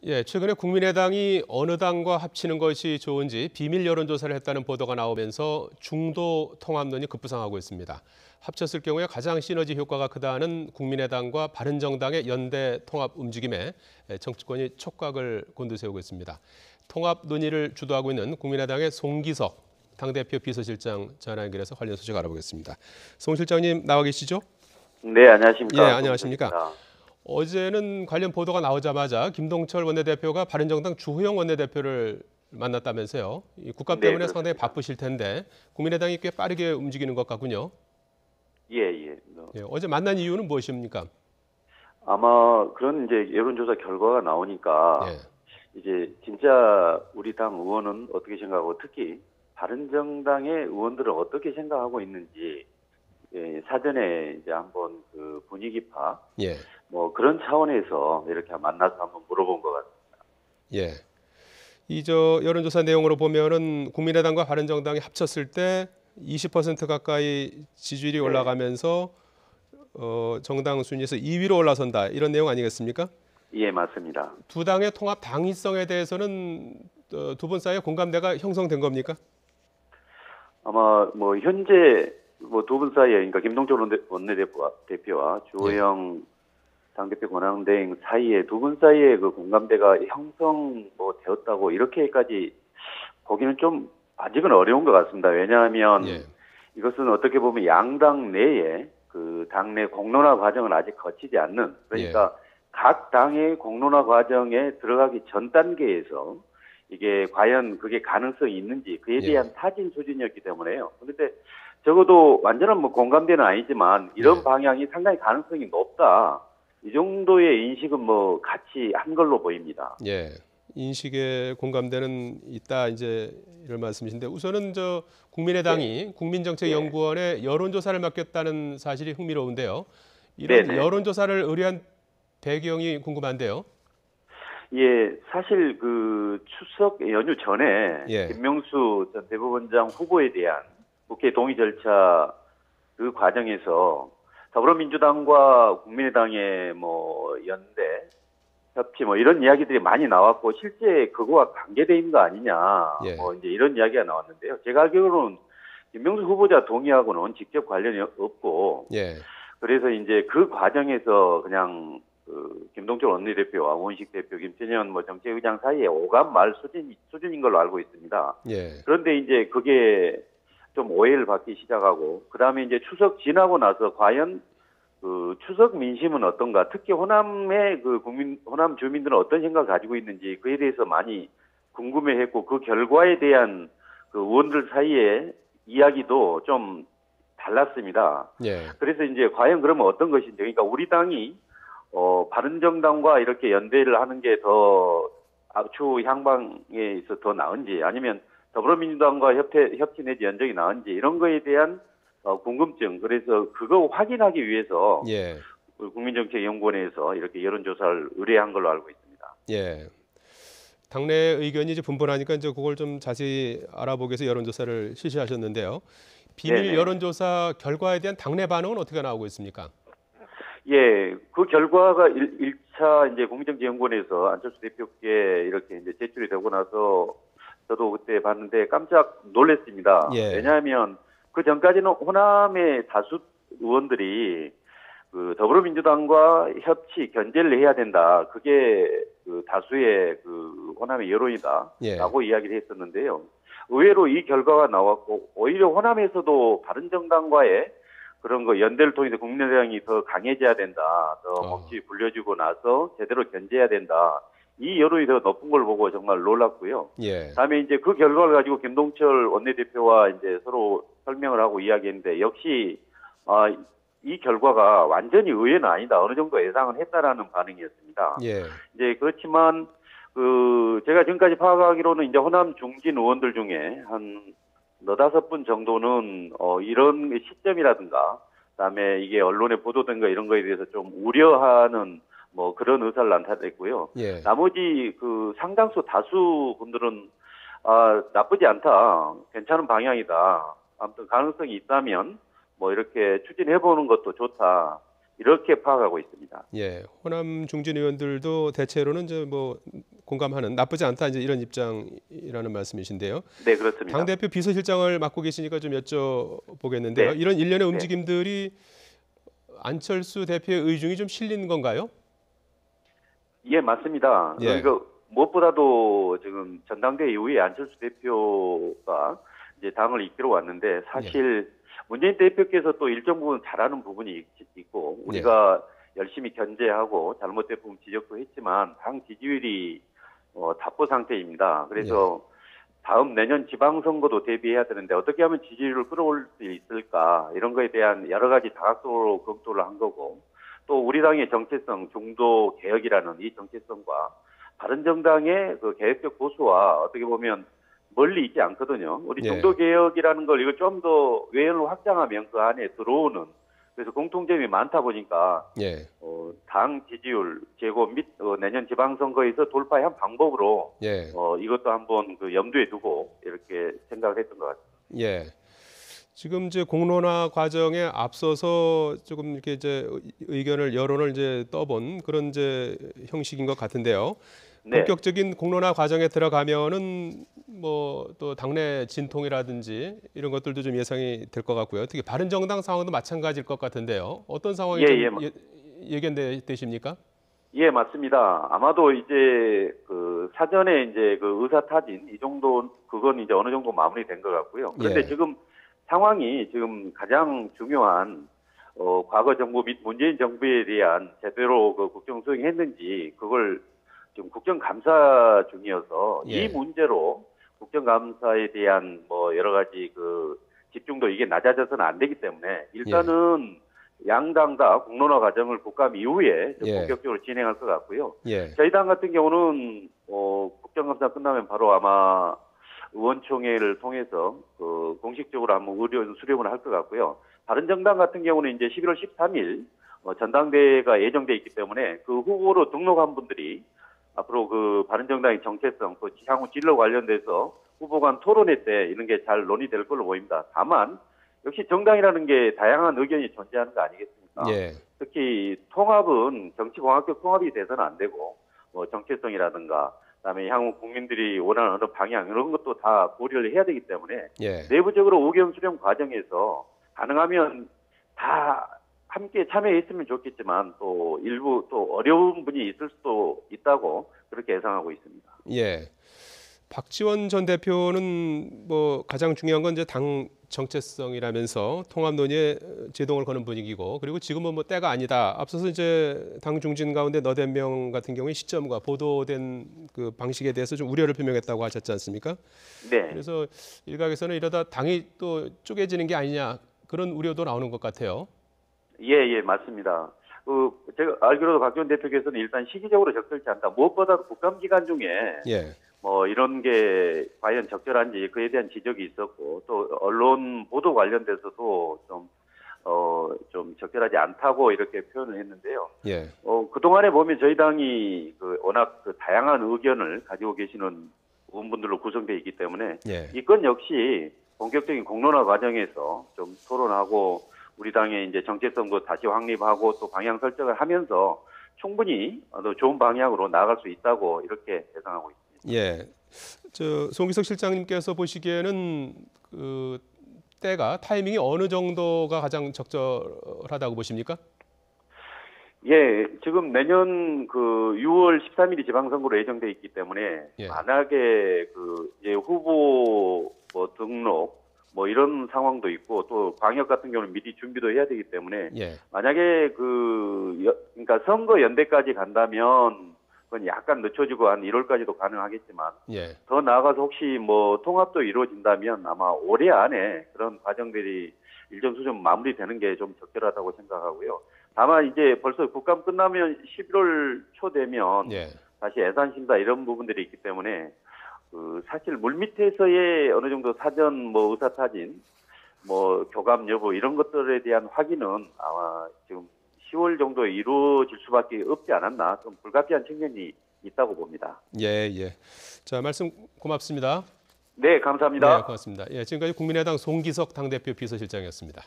예, 최근에 국민의당이 어느 당과 합치는 것이 좋은지 비밀 여론조사를 했다는 보도가 나오면서 중도 통합론이 급부상하고 있습니다. 합쳤을 경우에 가장 시너지 효과가 크다는 국민의당과 바른정당의 연대 통합 움직임에 정치권이 촉각을 곤두세우고 있습니다. 통합 논의를 주도하고 있는 국민의당의 송기석 당대표 비서실장 전화 연결해서 관련 소식 알아보겠습니다. 송 실장님 나와 계시죠? 네, 안녕하십니까. 예, 안녕하십니까. 어제는 관련 보도가 나오자마자 김동철 원내대표가 바른정당 주호영 원내대표를 만났다면서요. 이 국감 네, 때문에 그렇습니다. 상당히 바쁘실 텐데 국민의당이 꽤 빠르게 움직이는 것 같군요. 예, 예. 예, 어제 만난 이유는 무엇입니까? 아마 그런 이제 여론조사 결과가 나오니까 예, 이제 진짜 우리 당 의원은 어떻게 생각하고 특히 바른정당의 의원들은 어떻게 생각하고 있는지 사전에 이제 한번 그 분위기 파 예, 뭐 그런 차원에서 이렇게 만나서 한번 물어본 것 같습니다. 예. 이 여론조사 내용으로 보면은 국민의당과 바른정당이 합쳤을 때 20% 가까이 지지율이 올라가면서 정당 순위에서 2위로 올라선다 이런 내용 아니겠습니까? 예, 맞습니다. 두 당의 통합 당위성에 대해서는 두 분 사이에 공감대가 형성된 겁니까? 아마 뭐 현재 뭐 두 분 사이에 그러니까 김동철 원내대표와 주호영 당대표 권한대행 사이에 두 분 사이에 그 공감대가 형성 뭐 되었다고 이렇게까지 보기는 좀 아직은 어려운 것 같습니다. 왜냐하면 예, 이것은 어떻게 보면 양당 내에 그 당내 공론화 과정을 아직 거치지 않는 그러니까 각 당의 공론화 과정에 들어가기 전 단계에서 이게 과연 그게 가능성이 있는지 그에 대한 타진 수준이었기 때문에요. 그런데 적어도 완전한 뭐 공감대는 아니지만 이런 방향이 상당히 가능성이 높다. 이 정도의 인식은 뭐 같이 한 걸로 보입니다. 예. 인식에 공감대는 있다 이제 이런 말씀이신데 우선은 국민의당이 국민정책연구원에 여론조사를 맡겼다는 사실이 흥미로운데요. 이런 네네. 여론조사를 의뢰한 배경이 궁금한데요. 예, 사실 그 추석 연휴 전에 예, 김명수 전 대법원장 후보에 대한 국회 동의 절차 그 과정에서 더불어민주당과 국민의당의 뭐 연대, 협치 뭐 이런 이야기들이 많이 나왔고 실제 그거와 관계돼 있는 거 아니냐 예, 뭐 이제 이런 이야기가 나왔는데요. 제가 알기로는 김명수 후보자 동의하고는 직접 관련이 없고 예, 그래서 이제 그 과정에서 그냥 그 김동철 원내대표와 원식 대표, 김천현 뭐 정책의장 사이에 오감 말 수준인 걸로 알고 있습니다. 예, 그런데 이제 그게 좀 오해를 받기 시작하고 그다음에 이제 추석 지나고 나서 과연 그 추석 민심은 어떤가, 특히 호남의 그 호남 주민들은 어떤 생각을 가지고 있는지 그에 대해서 많이 궁금해했고 그 결과에 대한 그 의원들 사이에 이야기도 좀 달랐습니다. 예, 그래서 이제 과연 그러면 어떤 것인지, 그러니까 우리 당이 바른정당과 이렇게 연대를 하는 게 더 추후 향방에 있어 더 나은지 아니면 더불어민주당과 협치 내지 연정이 나은지 이런 거에 대한 궁금증, 그래서 그거 확인하기 위해서 예, 국민정책연구원에서 이렇게 여론조사를 의뢰한 걸로 알고 있습니다. 예. 당내 의견이 이제 분분하니까 이제 그걸 좀 자세히 알아보기 위해서 여론조사를 실시하셨는데요. 비밀 네네. 여론조사 결과에 대한 당내 반응은 어떻게 나오고 있습니까? 예, 그 결과가 1차 이제 국민정책연구원에서 안철수 대표께 이렇게 이제 제출이 되고 나서 저도 그때 봤는데 깜짝 놀랐습니다. 예, 왜냐하면 그 전까지는 호남의 다수 의원들이 그 더불어민주당과 협치 견제를 해야 된다. 그게 그 다수의 그 호남의 여론이다라고 이야기를 했었는데요. 의외로 이 결과가 나왔고 오히려 호남에서도 바른정당과의 그런 거 연대를 통해서 국민의당이 더 강해져야 된다. 더 몫이 불려주고 나서 제대로 견제해야 된다. 이 여론이 더 높은 걸 보고 정말 놀랐고요. 예, 다음에 이제 그 결과를 가지고 김동철 원내대표와 이제 서로 설명을 하고 이야기했는데 역시 이 결과가 완전히 의외는 아니다. 어느 정도 예상은 했다라는 반응이었습니다. 예, 이제 그렇지만 그 제가 지금까지 파악하기로는 이제 호남 중진 의원들 중에 한 너다섯 분 정도는 이런 시점이라든가 그다음에 이게 언론에 보도된 거 이런 거에 대해서 좀 우려하는 뭐 그런 의사를 나타냈고요. 예, 나머지 그 상당수 다수 분들은 나쁘지 않다, 괜찮은 방향이다, 아무튼 가능성이 있다면 뭐 이렇게 추진해보는 것도 좋다, 이렇게 파악하고 있습니다. 예, 호남 중진 의원들도 대체로는 공감하는 나쁘지 않다 이제 이런 입장이라는 말씀이신데요. 네, 그렇습니다. 당대표 비서실장을 맡고 계시니까 좀 여쭤보겠는데요. 네. 이런 일련의 네. 움직임들이 안철수 대표의 의중이 좀 실린 건가요? 예, 맞습니다. 예. 무엇보다도 지금 전당대 이후에 안철수 대표가 이제 당을 이끌어 왔는데 사실 문재인 대표께서 또 일정 부분 잘하는 부분이 있고 우리가 열심히 견제하고 잘못된 부분 지적도 했지만 당 지지율이 답보 상태입니다. 그래서 다음 내년 지방선거도 대비해야 되는데 어떻게 하면 지지율을 끌어올 수 있을까 이런 거에 대한 여러 가지 다각도로 검토를 한 거고 또 우리 당의 정체성 중도 개혁이라는 이 정체성과 바른정당의 그 개혁적 보수와 어떻게 보면 멀리 있지 않거든요. 우리 중도 개혁이라는 걸 이거 좀 더 외연을 확장하면 그 안에 들어오는 그래서 공통점이 많다 보니까 당 지지율 제고 및 내년 지방선거에서 돌파의 한 방법으로 이것도 한번 그 염두에 두고 이렇게 생각을 했던 것 같습니다. 지금 이제 공론화 과정에 앞서서 조금 이렇게 이제 여론을 이제 떠본 그런 이제 형식인 것 같은데요. 본격적인 공론화 과정에 들어가면은 뭐 또 당내 진통이라든지 이런 것들도 좀 예상이 될 것 같고요. 특히 바른정당 상황도 마찬가지일 것 같은데요. 어떤 상황이 예견되십니까? 예, 맞습니다. 아마도 이제 그 사전에 이제 그 의사 타진 이 정도 그건 이제 어느 정도 마무리된 것 같고요. 그런데 지금 상황이 지금 가장 중요한 과거 정부 및 문재인 정부에 대한 제대로 그 국정 수행했는지 그걸 지금 국정감사 중이어서 이 문제로 국정감사에 대한 뭐 여러 가지 그 집중도 이게 낮아져서는 안 되기 때문에 일단은 양당 다 공론화 과정을 국감 이후에 본격적으로 진행할 것 같고요. 저희 당 같은 경우는 국정감사 끝나면 바로 아마 의원총회를 통해서 그 공식적으로 한번 의견 수렴을 할 것 같고요. 바른정당 같은 경우는 이제 11월 13일 전당대회가 예정돼 있기 때문에 그 후보로 등록한 분들이 앞으로 그 바른정당의 정체성, 또 향후 진로 관련돼서 후보 간 토론회 때 이런 게 잘 논의될 걸로 보입니다. 다만 역시 정당이라는 게 다양한 의견이 존재하는 거 아니겠습니까? 특히 통합은 정치공학적 통합이 돼서는 안 되고 뭐 정체성이라든가 그다음에 향후 국민들이 원하는 어느 방향 이런 것도 다 고려를 해야 되기 때문에 내부적으로 의견 수렴 과정에서 가능하면 다 함께 참여했으면 좋겠지만 또 일부 또 어려운 분이 있을 수도 있다고 그렇게 예상하고 있습니다. 박지원 전 대표는 뭐 가장 중요한 건 이제 당 정체성이라면서 통합 논의에 제동을 거는 분위기고 그리고 지금은 뭐 때가 아니다. 앞서서 이제 당 중진 가운데 너댓 명 같은 경우에 시점과 보도된 그 방식에 대해서 좀 우려를 표명했다고 하셨지 않습니까? 그래서 일각에서는 이러다 당이 또 쪼개지는 게 아니냐 그런 우려도 나오는 것 같아요. 예, 맞습니다. 제가 알기로도 박지원 대표께서는 일단 시기적으로 적절치 않다. 무엇보다 국감 기간 중에 뭐 이런 게 과연 적절한지 그에 대한 지적이 있었고 또 언론 보도 관련돼서도 좀 적절하지 않다고 이렇게 표현을 했는데요. 그동안에 보면 저희 당이 워낙 다양한 의견을 가지고 계시는 의원분들로 구성되어 있기 때문에 이 건 역시 본격적인 공론화 과정에서 좀 토론하고 우리 당의 이제 정체성도 다시 확립하고 또 방향 설정을 하면서 충분히 좋은 방향으로 나아갈 수 있다고 이렇게 예상하고 있습니다. 송기석 실장님께서 보시기에는 그 타이밍이 어느 정도가 가장 적절하다고 보십니까? 지금 내년 6월 13일이 지방선거로 예정돼 있기 때문에 만약에 이제 후보 뭐 등록 뭐 이런 상황도 있고 또 방역 같은 경우는 미리 준비도 해야 되기 때문에 만약에 그러니까 선거 연대까지 간다면 그건 약간 늦춰지고 한 1월까지도 가능하겠지만 더 나아가서 혹시 뭐 통합도 이루어진다면 아마 올해 안에 그런 과정들이 일정 수준 마무리되는 게 좀 적절하다고 생각하고요. 다만 이제 벌써 국감 끝나면 11월 초 되면 다시 예산 심사 이런 부분들이 있기 때문에 사실 물밑에서의 어느 정도 사전 뭐 의사타진, 뭐 교감 여부 이런 것들에 대한 확인은 아마 지금 10월 정도에 이루어질 수밖에 없지 않았나 좀 불가피한 측면이 있다고 봅니다. 자, 말씀 고맙습니다. 네, 감사합니다. 고맙습니다. 지금까지 국민의당 송기석 당대표 비서실장이었습니다.